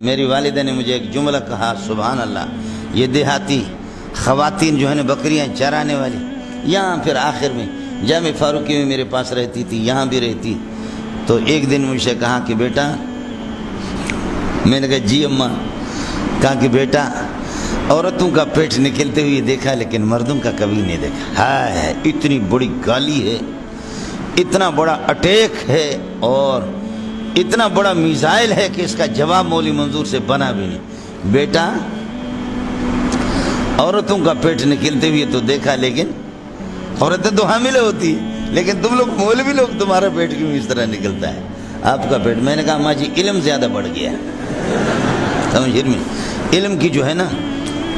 میری والدہ نے مجھے ایک جملہ کہا، سبحان اللہ، یہ دیہاتی خواتین جو ہے نا بکریاں چرانے والی، یہاں پھر آخر میں جامع فاروقی میں میرے پاس رہتی تھی، یہاں بھی رہتی، تو ایک دن مجھ سے کہا کہ بیٹا، میں نے کہا جی اماں، کہا کہ بیٹا عورتوں کا پیٹ نکلتے ہوئے دیکھا لیکن مردوں کا کبھی نہیں دیکھا۔ ہائے، اتنی بڑی گالی ہے، اتنا بڑا اٹیک ہے اور اتنا بڑا میزائل ہے کہ اس کا جواب مولوی منظور سے بنا بھی نہیں۔ بیٹا عورتوں کا پیٹ نکلتے ہوئے تو دیکھا، لیکن عورتیں تو حاملہ ہوتی ہیں، لیکن تم لوگ مولوی لوگ تمہارا پیٹ کیوں اس طرح نکلتا ہے آپ کا پیٹ؟ میں نے کہا ماں جی علم زیادہ بڑھ گیا، سمجھ میں علم کی جو ہے نا،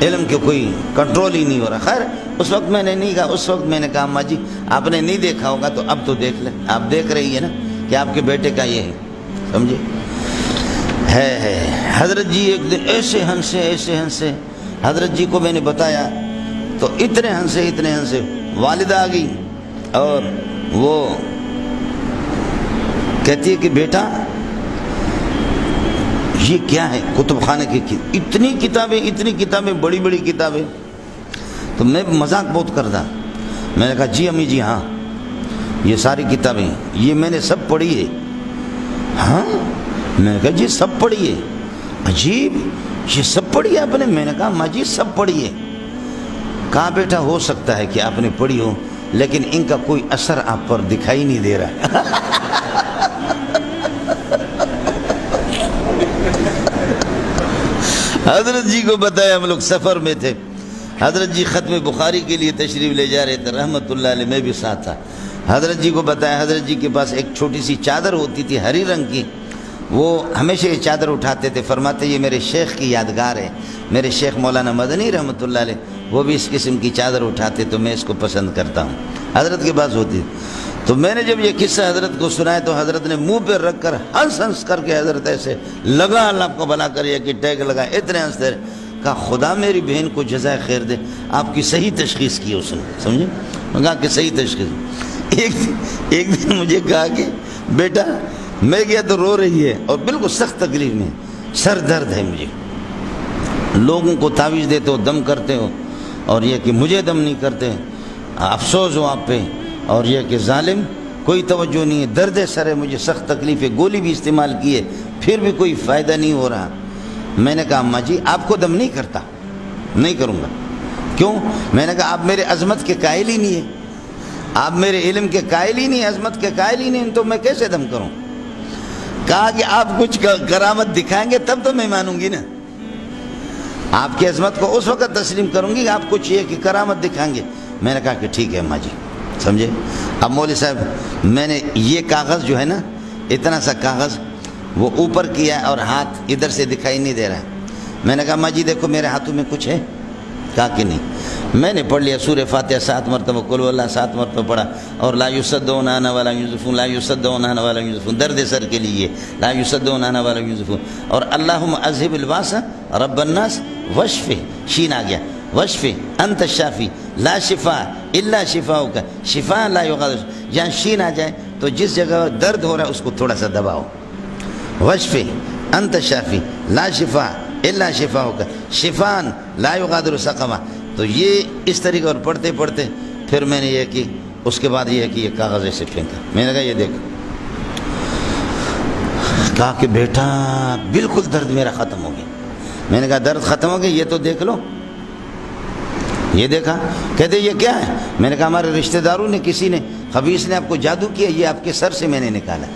علم کے کوئی کنٹرول ہی نہیں ہو رہا۔ خیر اس وقت میں نے نہیں کہا، اس وقت میں نے کہا ماں جی آپ نے نہیں دیکھا ہوگا تو اب تو دیکھ لیں، آپ دیکھ رہی ہے نا کہ آپ کے بیٹے کا یہ ہے، سمجھے ہے۔ حضرت جی ایک دن ایسے ہنسے، حضرت جی کو میں نے بتایا تو اتنے ہنسے، والدہ آ گئی اور وہ کہتی ہے کہ بیٹا یہ کیا ہے؟ کتب خانے کی اتنی کتابیں، بڑی بڑی کتابیں۔ تو میں مذاق بہت کرتا، میں نے کہا جی امی جی ہاں، یہ ساری کتابیں یہ میں نے سب پڑھی ہے۔ ہاں، میں نے کہا جی سب پڑھی ہے؟ عجیب، یہ سب پڑھی ہے آپ نے؟ میں نے کہا ماں جی سب پڑھی ہے۔ کہا بیٹا ہو سکتا ہے کہ آپ نے پڑھی ہو لیکن ان کا کوئی اثر آپ پر دکھائی نہیں دے رہا۔ حضرت جی کو بتایا، ہم لوگ سفر میں تھے، حضرت جی ختم بخاری کے لیے تشریف لے جا رہے تھے رحمت اللہ علیہ، میں بھی ساتھ تھا۔ حضرت جی کو بتایا، حضرت جی کے پاس ایک چھوٹی سی چادر ہوتی تھی ہری رنگ کی، وہ ہمیشہ یہ چادر اٹھاتے تھے، فرماتے یہ میرے شیخ کی یادگار ہے، میرے شیخ مولانا مدنی رحمت اللہ علیہ وہ بھی اس قسم کی چادر اٹھاتے تو میں اس کو پسند کرتا ہوں، حضرت کے پاس ہوتی۔ تو میں نے جب یہ قصہ حضرت کو سنایا تو حضرت نے منہ پہ رکھ کر ہنس کر کے حضرت ایسے لگا، اللہ کو بھلا کریے کہ ٹیگ لگا، اتنے ہنستے رہے۔ کہا خدا میری بہن کو جزائے خیر دے، آپ کی صحیح تشخیص کی اس نے، سمجھے؟ میں کہا کہ صحیح تشخیص۔ ایک دن مجھے کہا کہ بیٹا، میں گیا تو رو رہی ہے اور بالکل سخت تکلیف میں، سر درد ہے مجھے، لوگوں کو تعویذ دیتے ہو، دم کرتے ہو، اور یہ کہ مجھے دم نہیں کرتے، افسوس ہو آپ پہ، اور یہ کہ ظالم کوئی توجہ نہیں ہے، درد سر ہے مجھے، سخت تکلیف ہے، گولی بھی استعمال کی ہے پھر بھی کوئی فائدہ نہیں ہو رہا۔ میں نے کہا اماں جی آپ کو دم نہیں کرتا، نہیں کروں گا۔ کیوں؟ میں نے کہا آپ میرے عظمت کے قائل ہی نہیں ہیں، آپ میرے علم کے قائل ہی نہیں، عظمت کے قائل ہی نہیں، تو میں کیسے دم کروں؟ کہا کہ آپ کچھ کرامت دکھائیں گے تب تو میں مانوں گی نا، آپ کی عظمت کو اس وقت تسلیم کروں گی کہ آپ کچھ یہ کہ کرامت دکھائیں گے۔ میں نے کہا کہ ٹھیک ہے اماں جی، سمجھے؟ اب مولوی صاحب میں نے یہ کاغذ جو ہے نا، اتنا سا کاغذ وہ اوپر کیا اور ہاتھ ادھر سے دکھائی نہیں دے رہا ہے۔ میں نے کہا اماں جی دیکھو میرے ہاتھوں میں کچھ ہے؟ کہا کہ نہیں۔ میں نے پڑھ لیا سورہ فاتحہ 7 مرتبہ، قل هو اللہ 7 مرتبہ پڑھا، اور لا یصدعون عنہا ولا ینزفون، لا یصدعون عنہا ولا ینزفون، درد سر کے لیے لا یصدعون عنہا ولا ینزفون، اور اللہم اذہب الباس رب الناس واشفی، شین آ گیا، واشفی انت الشافی لا شفاء الا شفاؤک شفاء لا یغادر، جہاں شین آ جائے تو جس جگہ درد ہو رہا ہے اس کو تھوڑا سا دباؤ، واشفی انت الشافی لا شفاء الا شفاؤک شفاء لا یغادر سقما۔ تو یہ اس طریقے اور پڑھتے پھر میں نے یہ کی، اس کے بعد یہ کہ یہ کاغذ ایسے پھینکا، میں نے کہا یہ دیکھ۔ کہا کہ بیٹا بالکل درد میرا ختم ہو گیا۔ میں نے کہا درد ختم ہو گیا، یہ تو دیکھ لو۔ یہ دیکھا، کہتے یہ کیا ہے؟ میں نے کہا ہمارے رشتہ داروں نے، کسی نے خبیث نے آپ کو جادو کیا، یہ آپ کے سر سے میں نے نکالا۔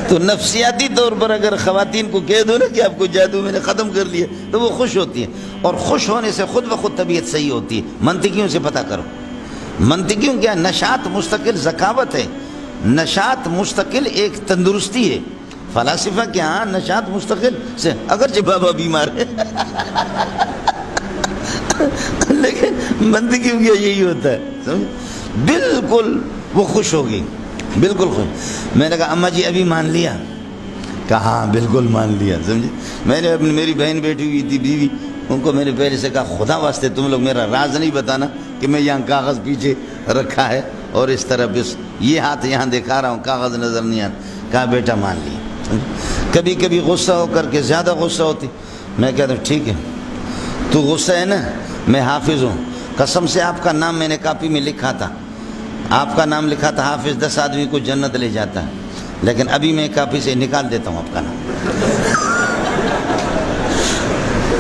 تو نفسیاتی طور پر اگر خواتین کو کہہ دو نا کہ آپ کو جادو میں نے ختم کر لیا تو وہ خوش ہوتی ہیں، اور خوش ہونے سے خود بخود طبیعت صحیح ہوتی ہے۔ منطقیوں سے پتہ کرو، منطقیوں کیا؟ نشاط مستقل ذکاوت ہے، نشاط مستقل ایک تندرستی ہے۔ فلاسفہ کے ہاں نشاط مستقل سے اگرچہ بابا بیمار ہے لیکن منطقیوں کیا یہی ہوتا ہے، سمجھ؟ بالکل وہ خوش ہوگی، بالکل خوش۔ میں نے کہا اماں جی ابھی مان لیا؟ کہا ہاں بالکل مان لیا، سمجھے؟ میں نے میری بہن بیٹھی ہوئی تھی بیوی، ان کو میں نے پہلے سے کہا خدا واسطے تم لوگ میرا راز نہیں بتانا کہ میں یہاں کاغذ پیچھے رکھا ہے اور اس طرح بس یہ ہاتھ یہاں دکھا رہا ہوں، کاغذ نظر نہیں آتا۔ کہا بیٹا مان لی. کبھی کبھی غصہ ہو کر کے زیادہ غصہ ہوتی, میں کہتا ہوں ٹھیک ہے تو غصہ ہے نا, میں حافظ ہوں, قسم سے آپ کا نام میں نے کاپی میں لکھا تھا, آپ کا نام لکھا تھا حافظ, 10 آدمی کو جنت لے جاتا ہے, لیکن ابھی میں کاپی سے نکال دیتا ہوں آپ کا نام,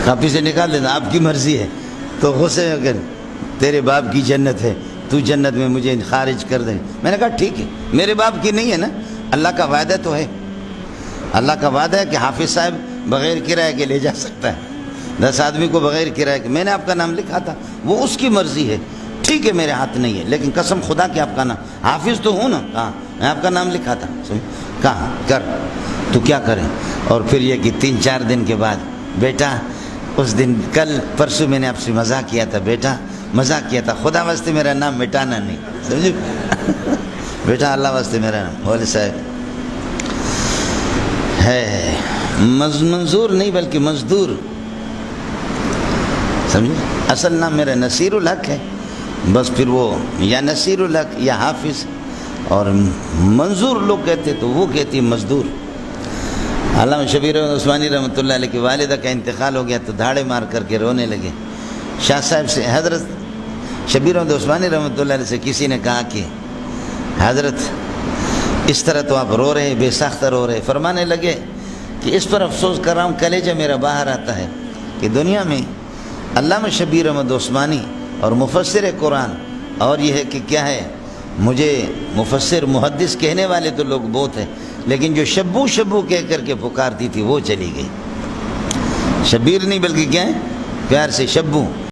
کاپی سے نکال دیتا ہوں, آپ کی مرضی ہے. تو غصے میں کہ تیرے باپ کی جنت ہے, تو جنت میں مجھے خارج کر دے. میں نے کہا ٹھیک ہے, میرے باپ کی نہیں ہے نا, اللہ کا وعدہ تو ہے, اللہ کا وعدہ ہے کہ حافظ صاحب بغیر کرائے کے لے جا سکتا ہے, 10 آدمی کو بغیر کرائے کے. میں نے آپ کا نام لکھا تھا, وہ اس کی مرضی ہے, ٹھیک ہے میرے ہاتھ نہیں ہے, لیکن قسم خدا کہ آپ کا نام, حافظ تو ہوں نا, کہاں میں آپ کا نام لکھا تھا, کہاں کر تو کیا کریں. اور پھر یہ کہ 3-4 دن کے بعد, بیٹا اس دن کل پرسوں میں نے آپ سے مذاق کیا تھا, بیٹا مذاق کیا تھا, خدا واسطے میرا نام مٹانا نہیں, سمجھے بیٹا اللہ واسطے میرا نام مولوی صاحب ہے, منظور نہیں بلکہ مزدور, سمجھے. اصل نام میرا نصیر الحق ہے, بس پھر وہ یا نصیر الحق یا حافظ, اور منظور لوگ کہتے تو وہ کہتی مزدور. علامہ شبیر احمد عثمانی رحمۃ اللہ علیہ کی والدہ کا انتقال ہو گیا تو دھاڑے مار کر کے رونے لگے. شاہ صاحب سے حضرت شبیر احمد عثمانی رحمۃ اللہ علیہ سے کسی نے کہا کہ حضرت اس طرح تو آپ رو رہے, بے ساختہ رو رہے. فرمانے لگے کہ اس پر افسوس کر رہا ہوں, کلیجہ میرا باہر آتا ہے کہ دنیا میں علامہ شبیر احمد عثمانی اور مفسر قرآن, اور یہ ہے کہ کیا ہے, مجھے مفسر محدث کہنے والے تو لوگ بہت ہیں, لیکن جو شبو شبو کہہ کر کے پکارتی تھی وہ چلی گئی. شبیر نہیں بلکہ کیا ہے, پیار سے شبو.